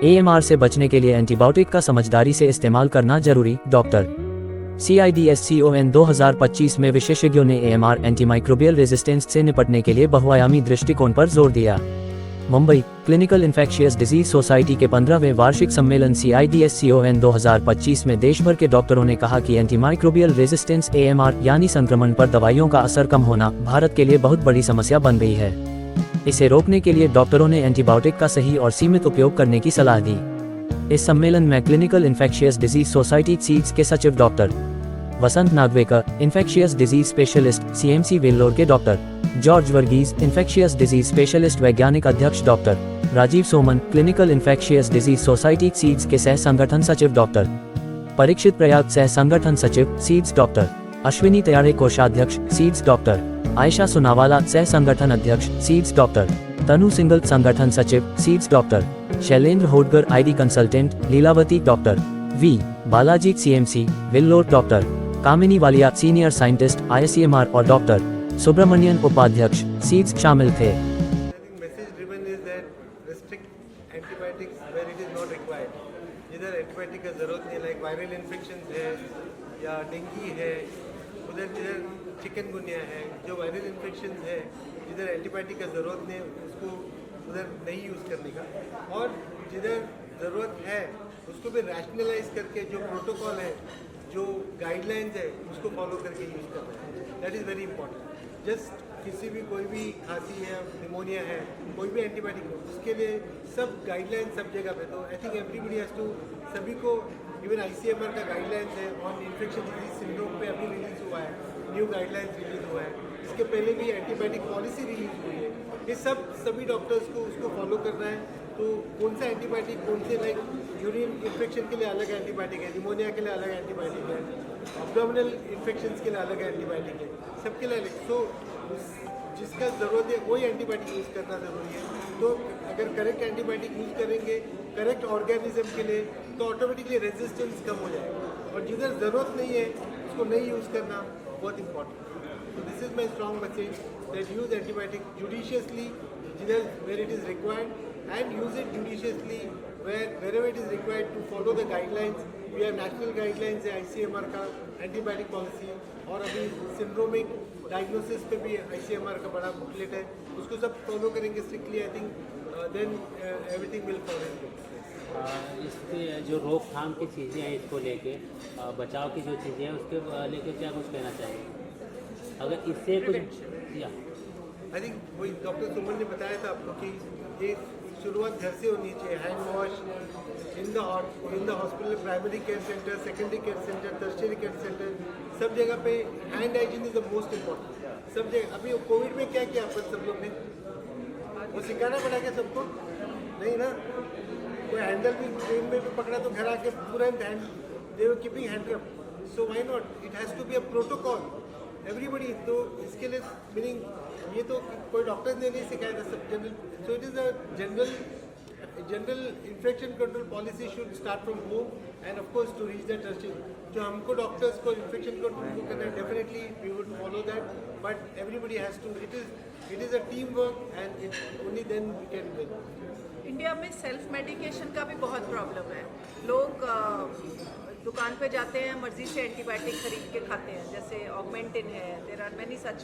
AMR से बचने के लिए एंटीबायोटिक का समझदारी से इस्तेमाल करना जरूरी। डॉक्टर CIDSCON 2025 में विशेषज्ञों ने AMR एंटीमाइक्रोबियल रेजिस्टेंस से निपटने के लिए बहुआयामी दृष्टिकोण पर जोर दिया। Mumbai clinical infectious disease society के 15वें वार्षिक सम्मेलन CIDSCON 2025 में देश भर के डॉक्टरों ने कहा कि एंटीमाइक्रोबियल रेजिस्टेंस AMR यानी संक्रमण पर दवाइयों का असर कम होना भारत के लिए बहुत बड़ी समस्या बन गई है। इसे रोकने के लिए डॉक्टरों ने एंटीबायोटिक का सही और सीमित उपयोग करने की सलाह दी। इस सम्मेलन में clinical infectious disease society CIDS के सचिव doctor Vasant Nagvekar, infectious disease specialist CMC Vellore के doctor George Varghese, infectious disease specialist वैज्ञानिक अध्यक्ष doctor Rajeev Soman, clinical infectious disease society CIDS के सह संगठन सचिव डॉक्टर परीक्षित प्रयाग, सह संगठन सचिव सीड्स डॉक्टर अश्विनी तयारे, कोषाध्यक्ष सीड्स डॉक्टर आयशा सुनावाला, सह संगठन अध्यक्ष सीड्स डॉक्टर तनु सिंगल, संगठन सचिव CIDS doctor Shailendra Hodgar, ID consultant Lilavati, doctor V Balaji CMC Vellore, doctor Kamini Walia, senior scientist ICMR और डॉक्टर सुब्रमण्यन, उपाध्यक्ष सीड्स शामिल थे। जिधर एंटीबायोटिक का जरूरत नहीं, लाइक वायरल इन्फेक्शन है या डेंगू है, उधर जिधर चिकनगुनिया है, जो वायरल इन्फेक्शन है जिधर एंटीबायोटिक का ज़रूरत नहीं उसको उधर नहीं यूज़ करने का, और जिधर ज़रूरत है उसको भी रैशनलाइज करके जो प्रोटोकॉल है, जो गाइडलाइंस है उसको फॉलो करके यूज़ करना है। That is very important. Just किसी भी कोई भी खांसी है, निमोनिया है, कोई भी एंटीबायोटिक हो, उसके लिए सब गाइडलाइन सब जगह पे, तो I think everybody has to, सभी को, इवन ICMR का गाइडलाइंस है ऑन इन्फेक्शन डिजीज सिंड्रोम पे अभी रिलीज हुआ है, न्यू गाइडलाइंस रिलीज हुआ है, इसके पहले भी एंटीबायोटिक पॉलिसी रिलीज हुई है। ये सब सभी डॉक्टर्स को उसको फॉलो करना है। तो कौन सा एंटीबायोटिक, कौन से, लाइक यूरिन इन्फेक्शन के लिए अलग एंटीबायोटिक है, निमोनिया के लिए अलग एंटीबायोटिक है, एब्डोमिनल इन्फेक्शन के लिए अलग एंटीबायोटिक है, सबके लिए अलग। तो जिसका ज़रूरत है वही एंटीबायोटिक यूज़ करना ज़रूरी है। तो अगर करेक्ट एंटीबायोटिक यूज़ करेंगे करेक्ट ऑर्गेनिज्म के लिए तो ऑटोमेटिकली रेजिस्टेंस कम हो जाएगा, और जिधर ज़रूरत नहीं है उसको नहीं यूज़ करना बहुत important. So this is my strong message, that use antibiotic judiciously where it is required, and use it judiciously wherever it is required to follow the guidelines. We have national guidelines है ICMR का antibiotic policy, और अभी syndromic diagnosis पे भी ICMR का बड़ा booklet है, उसको सब फॉलो करेंगे strictly. I think then everything will follow. इसके जो रोकथाम की चीज़ें हैं, इसको लेके बचाव की जो चीज़ें हैं उसके लेके क्या कुछ कहना चाहिए, अगर इससे कुछ या आई थिंक वही डॉक्टर सुमन ने बताया था आपको कि ये शुरुआत घर से होनी चाहिए। Hand wash in the hospital, primary care centre, secondary care centre, tertiary care centre, सब जगह पे hand hygiene is the most important. सब जगह अभी कोविड में क्या किया अपन सब लोग ने, वो सिखाना पड़ा क्या सबको? नहीं ना, कोई हैंडल भी ट्रेन में भी पकड़ा तो घर आके तुरंत hand, they were keeping hand rub. So why not, it has to be a protocol everybody. तो इसके लिए मीनिंग ये तो कोई डॉक्टर ने नहीं सिखाया था, सब general. So it is a general infection control policy should start from home and of course to reach the tertiary. जो हमको डॉक्टर्स को इन्फेक्शन कंट्रोल को करना है, definitely we would follow that, but everybody has to, it is a team work and it only then we can win. India में self medication का भी बहुत प्रॉब्लम है। लोग दुकान पे जाते हैं, मर्जी से एंटीबायोटिक खरीद के खाते हैं, जैसे ऑगमेंटिन है, there are many such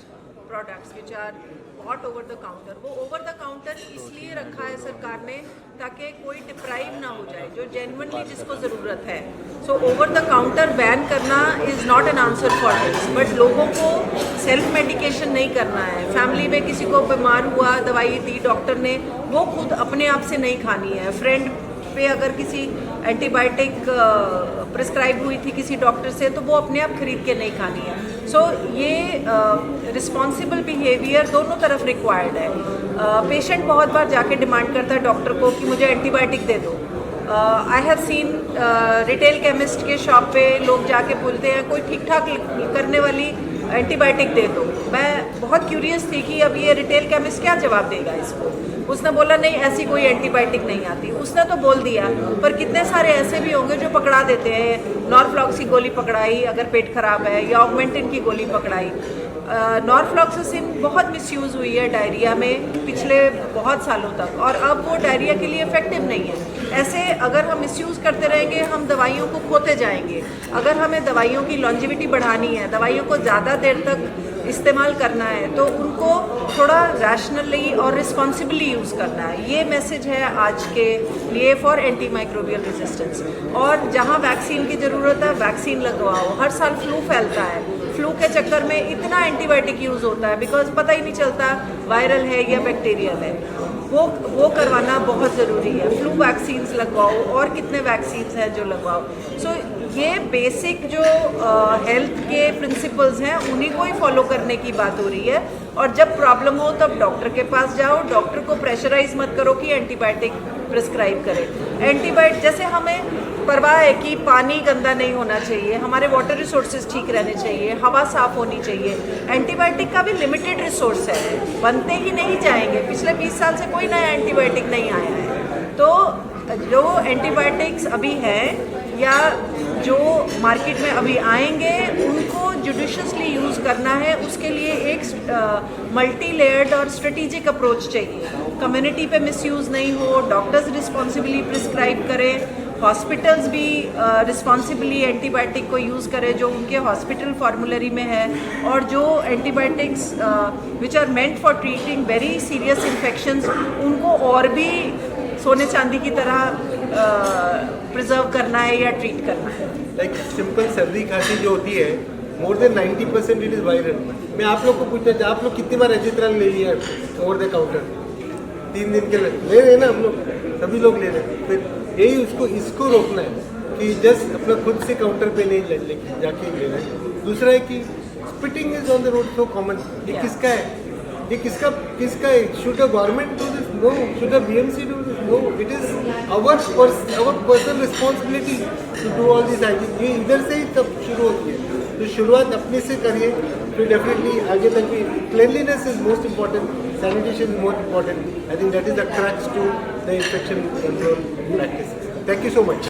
products which are bought over the counter. वो ओवर द काउंटर इसलिए रखा है सरकार ने ताकि कोई डिप्राइव ना हो जाए जो जेन्युइनली जिसको ज़रूरत है। So over the counter ban करना is not an answer for this, but लोगों को सेल्फ मेडिकेशन नहीं करना है। फैमिली में किसी को बीमार हुआ, दवाई दी डॉक्टर ने, वो खुद अपने आप से नहीं खानी है। फ्रेंड पे अगर किसी एंटीबायोटिक प्रिस्क्राइब हुई थी किसी डॉक्टर से, तो वो अपने आप खरीद के नहीं खानी है। सो ये रिस्पॉन्सिबल बिहेवियर दोनों तरफ रिक्वायर्ड है। पेशेंट बहुत बार जाके डिमांड करता है डॉक्टर को कि मुझे एंटीबायोटिक दे दो। I have seen retail chemist के शॉप पे लोग जाके बोलते हैं कोई ठीक ठाक करने वाली एंटीबायोटिक दे दो। मैं बहुत क्यूरियस थी कि अब ये रिटेल केमिस्ट क्या जवाब देगा इसको। उसने बोला नहीं, ऐसी कोई एंटीबायोटिक नहीं आती। उसने तो बोल दिया, पर कितने सारे ऐसे भी होंगे जो पकड़ा देते हैं। नॉरफ्लॉक्स की गोली पकड़ाई अगर पेट खराब है, या ऑगमेंटिन की गोली पकड़ाई। नॉरफ्लॉक्सासिन बहुत मिसयूज़ हुई है डायरिया में पिछले बहुत सालों तक, और अब वो डायरिया के लिए इफ़ेक्टिव नहीं है। ऐसे अगर हम मिसयूज़ करते रहेंगे हम दवाइयों को खोते जाएंगे। अगर हमें दवाइयों की लॉन्जिविटी बढ़ानी है, दवाइयों को ज़्यादा देर तक इस्तेमाल करना है, तो उनको थोड़ा रैशनली और रिस्पॉन्सिबली यूज़ करना है। ये मैसेज है आज के लिए फॉर एंटी माइक्रोबियल रेजिस्टेंस। और जहाँ वैक्सीन की ज़रूरत है वैक्सीन लगवाओ। हर साल फ्लू फैलता है, फ्लू के चक्कर में इतना एंटीबायोटिक यूज़ होता है बिकॉज पता ही नहीं चलता वायरल है या बैक्टीरियल है। वो करवाना बहुत ज़रूरी है। फ्लू वैक्सीन्स लगवाओ, और कितने वैक्सीन्स हैं जो लगवाओ। सो ये बेसिक जो हेल्थ के प्रिंसिपल्स हैं उन्हीं को ही फॉलो करने की बात हो रही है। और जब प्रॉब्लम हो तब डॉक्टर के पास जाओ। डॉक्टर को प्रेशराइज मत करो कि एंटीबायोटिक प्रिस्क्राइब करें। एंटीबायोटिक जैसे हमें परवाह है कि पानी गंदा नहीं होना चाहिए, हमारे वाटर रिसोर्सेज ठीक रहने चाहिए, हवा साफ होनी चाहिए। एंटीबायोटिक का भी लिमिटेड रिसोर्स है, बनते ही नहीं जाएंगे। पिछले 20 साल से कोई नया एंटीबायोटिक नहीं आया है। तो जो एंटीबायोटिक्स अभी हैं या जो मार्केट में अभी आएंगे उनको जुडिशियसली यूज़ करना है। उसके लिए एक मल्टी लेयर्ड और स्ट्रेटेजिक अप्रोच चाहिए। कम्युनिटी पे मिसयूज़ नहीं हो, डॉक्टर्स रिस्पॉन्सिबली प्रिस्क्राइब करें, हॉस्पिटल्स भी रिस्पॉन्सिबली एंटीबायोटिक को यूज़ करें जो उनके हॉस्पिटल फार्मूलरी में है। और जो antibiotics which are meant for treating very serious infections उनको और भी सोने चांदी की तरह प्रिजर्व करना है या ट्रीट करना है। लाइक सिंपल सर्दी खांसी जो होती है more than 90% it is viral. मैं आप लोग को पूछना चाहता, आप लोग कितनी बार एजिथ्राल ले लिया ओवर द काउंटर? 3 दिन के लिए ले रहे हैं ना हम लोग, सभी लोग ले रहे हैं। फिर यही इसको रोकना है कि जस्ट अपना खुद से काउंटर पे नहीं लेके जाके ले रहे हैं। दूसरा है कि spitting is on the road so common. ये किसका है? ये किसका है? Should the government do this? No. Should the BMC do this? No. It is our personal responsibility to do all this hygiene. ये इधर से ही तब शुरू होती है। तो शुरुआत अपने से करिए, फिर डेफिनेटली आगे तक भी cleanliness is most important, sanitation is most important. I think that is the crux to the infection control practice. Thank you so much.